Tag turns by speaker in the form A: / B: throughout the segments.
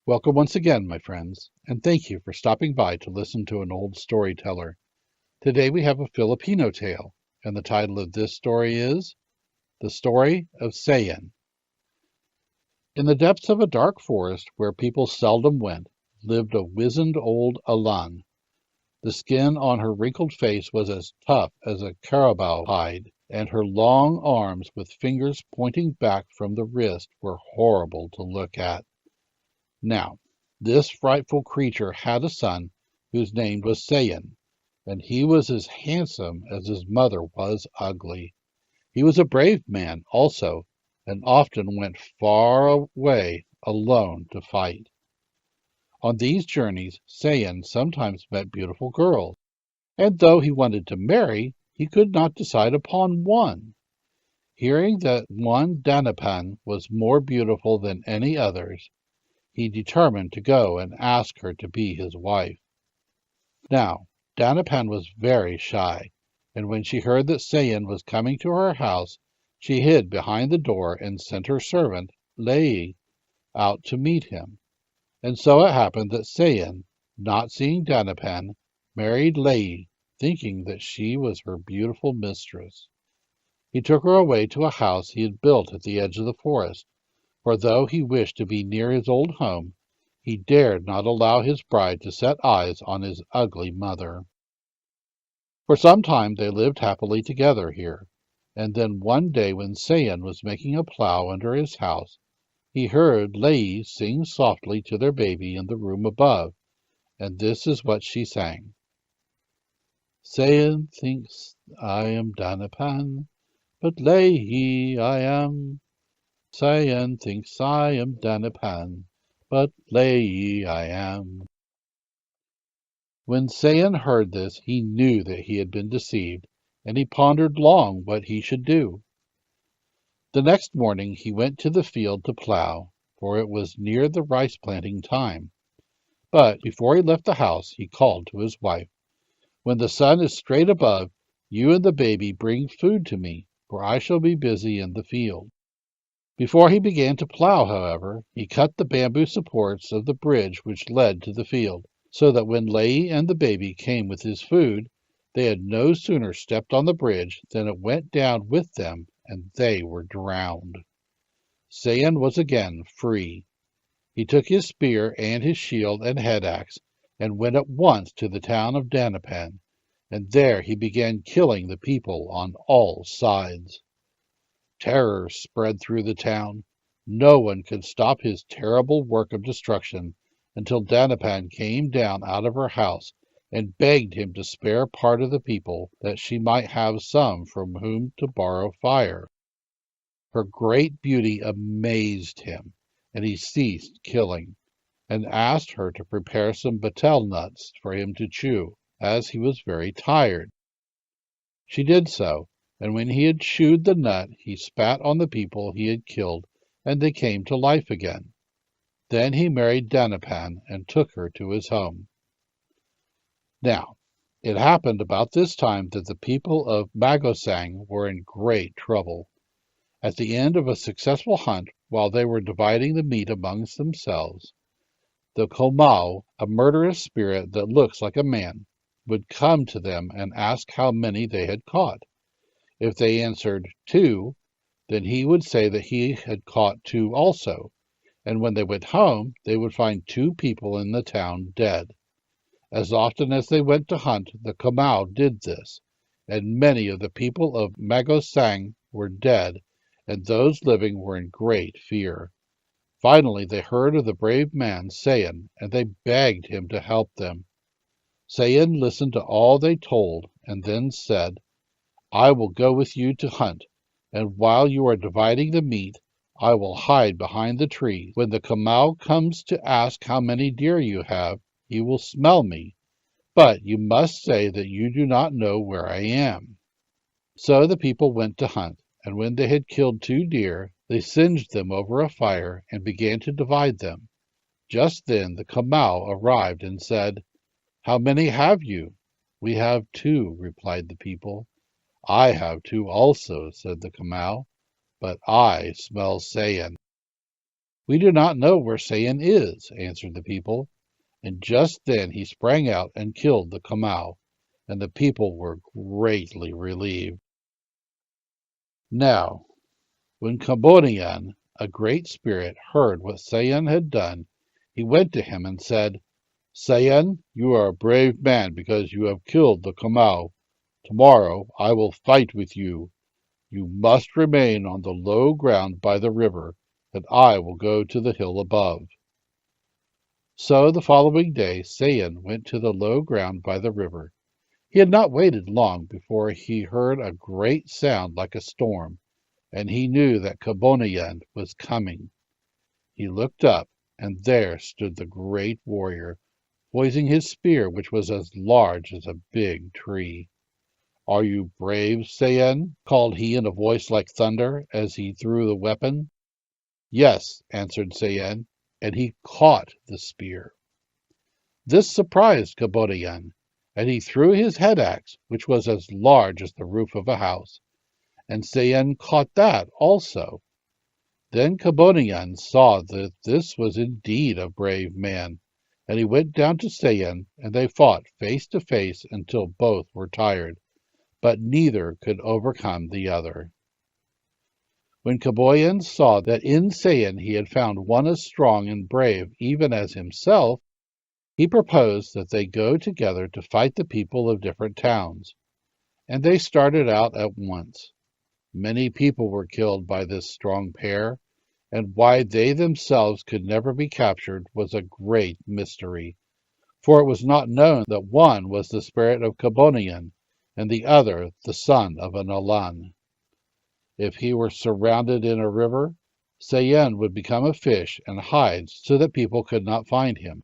A: Welcome once again, my friends, and thank you for stopping by to listen to an old storyteller. Today we have a Filipino tale, and the title of this story is The Story of Sayen. In the depths of a dark forest where people seldom went, lived a wizened old Alan. The skin on her wrinkled face was as tough as a carabao hide, and her long arms with fingers pointing back from the wrist were horrible to look at. Now, this frightful creature had a son whose name was Sayan, and he was as handsome as his mother was ugly. He was a brave man also, and often went far away alone to fight. On these journeys, Sayan sometimes met beautiful girls, and though he wanted to marry, he could not decide upon one. Hearing that one Danapan was more beautiful than any others, he determined to go and ask her to be his wife. Now, Danapan was very shy, and when she heard that Sayan was coming to her house, she hid behind the door and sent her servant, Lei, out to meet him. And so it happened that Sayan, not seeing Danapan, married Lei, thinking that she was her beautiful mistress. He took her away to a house he had built at the edge of the forest, for though he wished to be near his old home, he dared not allow his bride to set eyes on his ugly mother. For some time they lived happily together here, and then one day when Sayan was making a plow under his house, he heard Lei sing softly to their baby in the room above, and this is what she sang. Sayan thinks I am Danapan, but Lei I am. Sayan thinks I am Danapan, but Lei I am. When Sayan heard this, he knew that he had been deceived, and he pondered long what he should do. The next morning he went to the field to plow, for it was near the rice planting time. But before he left the house, he called to his wife, "When the sun is straight above, you and the baby bring food to me, for I shall be busy in the field." Before he began to plow, however, he cut the bamboo supports of the bridge which led to the field, so that when Lei and the baby came with his food, they had no sooner stepped on the bridge than it went down with them, and they were drowned. Sayan was again free. He took his spear and his shield and head axe, and went at once to the town of Danapan, and there he began killing the people on all sides. Terror spread through the town. No one could stop his terrible work of destruction until Danapan came down out of her house and begged him to spare part of the people, that she might have some from whom to borrow fire. Her great beauty amazed him, and he ceased killing, and asked her to prepare some betel nuts for him to chew, as he was very tired. She did so, and when he had chewed the nut, he spat on the people he had killed, and they came to life again. Then he married Danapan and took her to his home. Now, it happened about this time that the people of Magosang were in great trouble. At the end of a successful hunt, while they were dividing the meat amongst themselves, the Komau, a murderous spirit that looks like a man, would come to them and ask how many they had caught. If they answered 2, then he would say that he had caught 2 also, and when they went home they would find 2 people in the town dead. As often as they went to hunt, the Kamau did this, and many of the people of Magosang were dead, and those living were in great fear. Finally they heard of the brave man Sayan, and they begged him to help them. Sayan listened to all they told, and then said, "I will go with you to hunt, and while you are dividing the meat, I will hide behind the tree. When the Kamau comes to ask how many deer you have, he will smell me, but you must say that you do not know where I am." So the people went to hunt, and when they had killed 2 deer, they singed them over a fire and began to divide them. Just then the Kamau arrived and said, "How many have you?" "We have 2," replied the people. "I have 2 also," said the Kamau, "but I smell Sayan." "We do not know where Sayen is," answered the people. And just then he sprang out and killed the Kamau, and the people were greatly relieved. Now, when Kabonian, a great spirit, heard what Sayen had done, he went to him and said, "Sayen, you are a brave man because you have killed the Kamau. Tomorrow I will fight with you. You must remain on the low ground by the river, and I will go to the hill above." So the following day Sayen went to the low ground by the river. He had not waited long before he heard a great sound like a storm, and he knew that Kabonian was coming. He looked up, and there stood the great warrior, poising his spear, which was as large as a big tree. "Are you brave, Sayen?" called he in a voice like thunder, as he threw the weapon. "Yes," answered Sayen, and he caught the spear. This surprised Kabonian, and he threw his head axe, which was as large as the roof of a house, and Sayen caught that also. Then Kabonian saw that this was indeed a brave man, and he went down to Sayen, and they fought face to face until both were tired, but neither could overcome the other. When Kabonian saw that in Sayen he had found one as strong and brave even as himself, he proposed that they go together to fight the people of different towns, and they started out at once. Many people were killed by this strong pair, and why they themselves could never be captured was a great mystery, for it was not known that one was the spirit of Kabonian, and the other the son of an Alan. If he were surrounded in a river, Sayen would become a fish and hide so that people could not find him.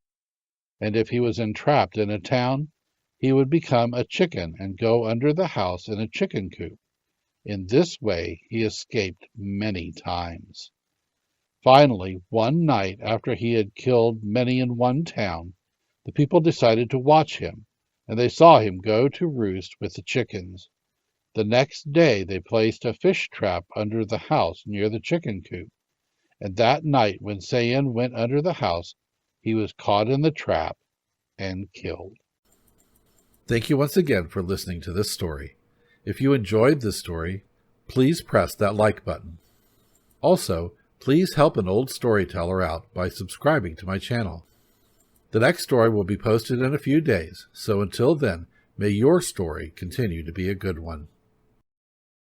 A: And if he was entrapped in a town, he would become a chicken and go under the house in a chicken coop. In this way he escaped many times. Finally, one night after he had killed many in one town, the people decided to watch him, and they saw him go to roost with the chickens. The next day they placed a fish trap under the house near the chicken coop, and that night when Sayen went under the house, he was caught in the trap and killed.
B: Thank you once again for listening to this story. If you enjoyed this story, please press that like button. Also, please help an old storyteller out by subscribing to my channel. The next story will be posted in a few days, so until then, may your story continue to be a good one.